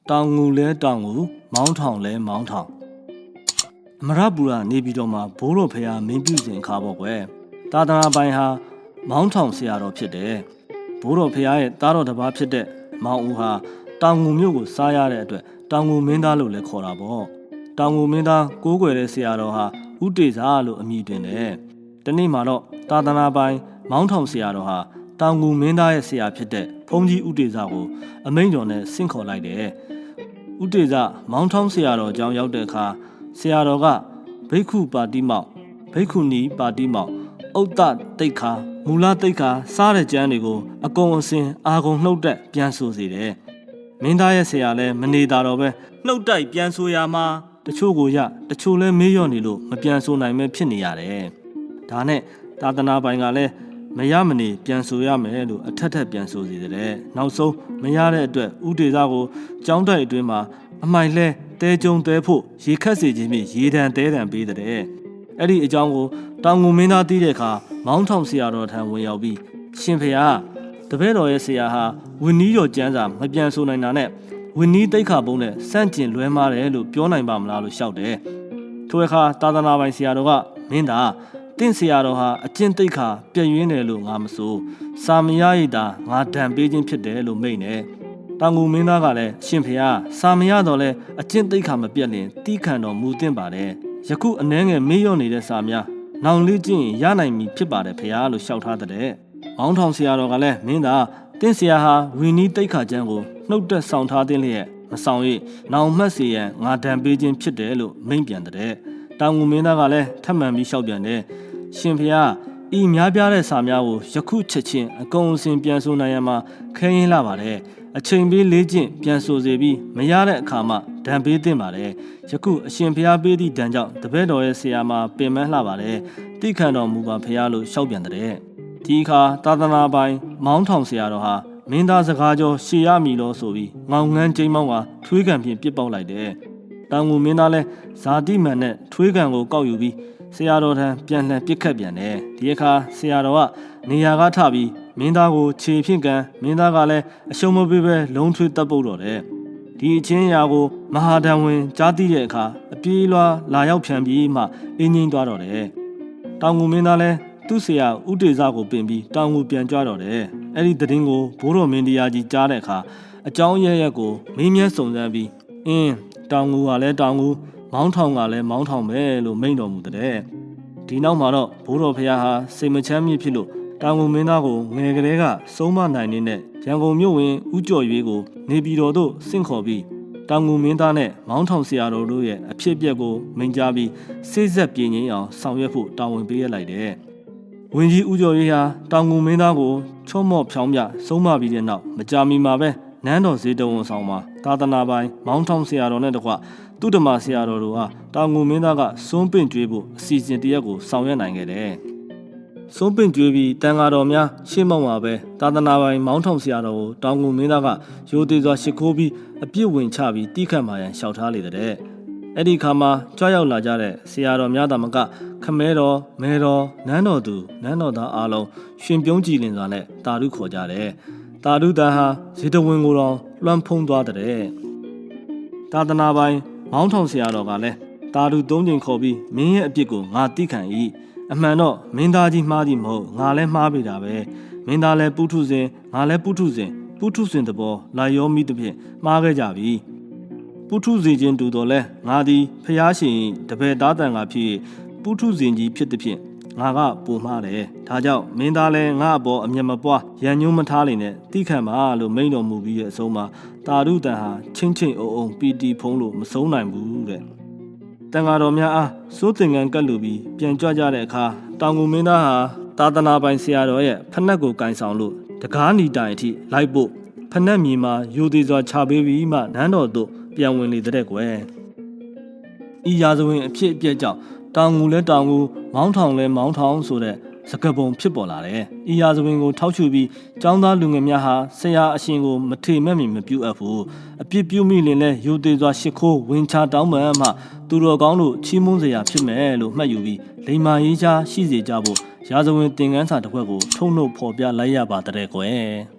တောင်ငူလဲတောင်ငူမောင်းထောင်လဲမောင်းထောင်အမရပူရနေပြီးတော့မှဘိုးတော်ဖရာမင်းပြုစဉ်ခါပေါ့ကွယ်သာသနာပိုင်ဟာမောင်းထောင်ဆရာတော်ဖြစ်တယ်ဘိုးတော်ဖရာရဲ့သားတော်တစ်ပါးဖြစ်တဲ့မောင်ဦးဟာတောင်ငူမြို့ကိုစားရတဲ့အတွက်တောင်ငူမင်းသားလို့လည်းခေါ်တာပေါ့တောင်ငူမင်းသားကိုးကွယ်တဲ့ဆရာတော်ဟာဥတေဇာလို့အမည်တင်တယ်တနေ့မှာတော့သာသနာပိုင်မောင်းထောင်ဆရာတော်ဟာတောင်ငူမင်းသားရဲ့ဆရာဖြစ်တဲ့ဘုန်းကြီးဥတေဇာကိုအမိန့်တော်နဲ့ဆင့်ခေါ်လိုက်တယ်ဥတေဇာမောင်းထောင်ဆရာတော်ကြောင်းရောက်တဲ့အခါဆရာတော်ကဘိက္ခုပါတိမောက်ဘိက္ခုနီပါတိမောက်ဥဒ္ဒတိတ်ခါမူလတိတ်ခါစားတဲ့ကျမ်းတွေကိုအကုန်အစင်အာကုန်နှုတ်တက်ပြန်ဆိုစေတယ်မင်းသားရဲ့ဆရာလည်းမနေတာတော့ပဲနှုတ်တိုက်ပြန်ဆိုရမှာတချို့ကိုရတချို့လဲမေးလျော့နေလို့မပြန်ဆိုနိုင်မဲဖြစ်နေရတယ်ဒါနဲ့သာသနာပိုင်ကလည်းမရမနေပြန်ဆိုရမယ်လို့အထက်ထက်ပြန်ဆိုစီတဲ့နောက်ဆုံးမရတဲ့အတွက်ဥဒေသကိုကျောင်းတိုက်အတွင်းမှာအမိုင်လဲတဲကျုံတဲဖို့ရေခတ်စေခြင်းဖြင့်ရေတံတဲတံပေးတဲ့အဲ့ဒီအကြောင်းကိုတောင်ငူမင်းသားသိတဲ့အခါမောင်းထောင်ဆရာတော်ထံဝင်ရောက်ပြီးရှင်ဖေဟာတပည့်တော်ရဲ့ဆရာဟာဝင်းနီးတော်ကျမ်းစာမပြန်ဆိုနိုင်တာနဲ့ဝင်းနီးတိတ်ခါပုံးနဲ့စန့်ကျင်လွဲမားတယ်လို့ပြောနိုင်ပါမလားလို့လျှောက်တယ်ထိုအခါသာသနာပိုင်ဆရာတော်ကမင်းသားတင့်ဆရာတော်ဟာအကျင့်တိတ်ခါပြည့်ရင်းတယ်လို့ငါမဆိုစာမရရတာငါဒဏ်ပေးခြင်းဖြစ်တယ်လို့မိန့်တယ်တောင်ငူမင်းသားကလည်းရှင်ဖေဟာစာမရတော့လဲအကျင့်တိတ်ခါမပြတ်ရင်တီးခံတော်မူသင့်ပါတယ်ယခုအနှဲငယ်မေ့လျော့နေတဲ့စာများနောင်လေးကျင့်ရနိုင်မည်ဖြစ်ပါတယ်ဖေဟာလို့လျှောက်ထားတဲ့မောင်းထောင်ဆရာတော်ကလည်းမင်းသားတင့်ဆရာဟာဝီနီးတိတ်ခါကျမ်းကိုနှုတ်တက်ဆောင်ထားတဲ့လျက်မဆောင်၍နောင်မှတ်စီရန်ငါဒဏ်ပေးခြင်းဖြစ်တယ်လို့မိန့်ပြန်တဲ့တောင်ငူမင်းသားကလည်းထပ်မံပြီးလျှောက်ပြန်တယ်ရှင်ဖေဟာဤများပြားတဲ့စာများကိုယခုချက်ချင်းအကုန်အစင်ပြန်ဆိုနိုင်ရမှာခဲရင်လာပါတယ်အချိန်ပေးလေးကျင့်ပြန်ဆိုစေပြီးမရတဲ့အခါမှဒဏ်ပေးသင့်ပါတယ်ယခုအရှင်ဖျားပေးသည့်ဒဏ်ကြောင့်တပည့်တော်ရဲ့ဆရာမှာပင်မလှပါတယ်တိခံတော်မူပါဖျားလို့ရှောက်ပြန်တဲ့ဒီအခါသာသနာပိုင်မောင်းထောင်ဆရာတော်ဟာမင်းသားစကားကြောရှေရမီလို့ဆိုပြီးငေါငန်းကျိမ်းမောင်းကထွေးကံဖြင့်ပြစ်ပေါက်လိုက်တယ်တောင်ငူမင်းသားလည်းဇာတိမှန်နဲ့ထွေးကံကိုကောက်ယူပြီးဆရာတော်ထံပြန်လှန်ပစ်ခတ်ပြန်တယ်ဒီအခါဆရာတော်ကနေရာကထပြီးမင်းသားကိုခြေဖြင့်ကန်မင်းသားကလည်းအရှုံးမပေးပဲလုံးထွေးတပ်ပုတ်တော့တယ်ဒီအချင်းရာကိုမဟာဒံဝင်ကြားသိတဲ့အခါအပြေးလွာလာရောက်ဖြန်ပြီးမှအင်းငိမ့်သွားတော့တယ်တောင်ငူမင်းသားလည်းသူ့ဆရာဥတေဇကိုပင်ပြီးတောင်ငူပြန်ကြွတော့တယ်အဲ့ဒီသတင်းကိုဘိုးတော်မင်းတရားကြီးကြားတဲ့အခါအကြောင်းရရက်ကိုမင်းမြန်းစုံစမ်းပြီးတောင်ငူကလည်းတောင်ငူမောင်းထောင်ကလည်းမောင်းထောင်ပဲလို့မိန့်တော်မူတဲ့ဒီနောက်မှာတော့ဘိုးတော်ဖရာဟာစိတ်မချမ်းမြေ့ဖြစ်လို့တောင်ငူမင်းသားကိုငယ်ကလေးကစုံမနိုင်နေတဲ့ရန်ကုန်မြို့ဝင်ဦးကျော်ရွေးကိုနေပြည်တော်သို့ဆင့်ခေါ်ပြီးတောင်ငူမင်းသားနဲ့မောင်းထောင်ဆရာတော်တို့ရဲ့အဖြစ်အပျက်ကိုမိန့်ကြားပြီးစိတ်ဆက်ပြင်းငင်းအောင်ဆောင်ရွက်ဖို့တာဝန်ပေးရလိုက်တယ်ဝင်းကြီးဦးကျော်ရွေးဟာတောင်ငူမင်းသားကိုချော့မော့ဖြောင်းပြဆုံးမပြီးတဲ့နောက်မကြာမီမှာပဲနန်းတော်ဈေးတဝန်ဆောင်မှာသာသနာပိုင်မောင်းထောင်ဆရာတော်နဲ့တကွသူဓမ္မဆရာတော်တို့ဟာတောင်ငူမင်းသားကစွန်းပင့်ကျွေးဖို့အစီအစဉ်တရက်ကိုဆောင်ရွက်နိုင်ခဲ့တယ်။စွန်းပင့်ကျွေးပြီးတန်ဃာတော်များရှေ့မောက်မှာပဲသာသနာပိုင်မောင်းထောင်ဆရာတော်ကိုတောင်ငူမင်းသားကရိုသေစွာရှ िख ိုးပြီးအပြစ်ဝင်ချပြီးတိခတ်မာရန်လျှောက်ထားလေတဲ့။အဲ့ဒီခါမှာကြွရောက်လာကြတဲ့ဆရာတော်များသာမကခမဲတော်မဲတော်နန်းတော်သူနန်းတော်သားအားလုံးရှင်ပြုံးကြည်လင်စွာနဲ့တာဓုခေါ်ကြတယ်။တာဓုတန်ဟာဇေတဝင်ကိုတော်လွှမ်းဖုံးသွားတဲ့။သာသနာပိုင်မောင်းထောင်ဆရာတော်ကလည်းတာဓု၃ချိန်ခေါ်ပြီးမင်းရဲ့အပြစ်ကိုငါသိခံ၏အမှန်တော့မင်းသားကြီးမှားသည်မဟုတ်ငါလည်းမှားပေတာပဲမင်းသားလည်းပုထုဇဉ်ငါလည်းပုထုဇဉ်သဘောလာရောမိသဖြင့်မှားခဲ့ကြပြီပုထုဇဉ်ချင်းတူတော်လဲငါသည်ဖျားရှင်တပည့်သားတန်ကဖြစ်ပုထုဇဉ်ကြီးဖြစ်သဖြင့်ငါကပုံမှားတယ်ဒါကြောင့်မင်းသားလည်းငါအပေါ်အမျက်မပွားရန်ညှိုးမထားနိုင်နဲ့တိခံပါလို့မိန့်တော်မူပြီးရဲ့အဆုံးမှာတာဓုတန်ဟာချင်းချင်းအုံအုံပီတီဖုံးလို့မဆုံးနိုင်ဘူးတဲ့တန်ဃာတော်များအားစိုးသင်္ကန်းကပ်လူပြီးပြန်ကြွကြတဲ့အခါတောင်ငူမင်းသားဟာသာသနာပိုင်ဆရာတော်ရဲ့ဖနက်ကိုကင်ဆောင်လို့တကားနီတိုင်အထိလိုက်ဖို့ဖနက်မြေမှာရိုသေစွာချပေးပြီးမှနန်းတော်သို့ပြန်ဝင်လေတဲ့ကွယ်ဤရာဇဝင်အဖြစ်အပျက်ကြောင့်တောင်ငူလဲတောင်ငူမောင်းထောင်လဲမောင်းထောင်ဆိုတဲ့စကားပုံဖြစ်ပေါ်လာတယ်။ဤရာဇဝင်ကိုထောက်ချူပြီးចောင်းသားလူငယ်များဟာဆရာအရှင်ကိုမထေမဲ့မီမပြုအပ်ဘူး။အပြစ်ပြုမိလင်လဲရိုသေစွာရှ िख ိုးဝင်ချတောင်းပန်မှသူတော်ကောင်းတို့ချီးမွမ်းစရာဖြစ်မယ်လို့မှတ်ယူပြီးလိမ္မာရေးချရှိစေကြဖို့ရာဇဝင်သင်ခန်းစာတစ်ခွက်ကိုထုတ်နှုတ်ဖော်ပြလိုက်ရပါတဲ့ကွယ်။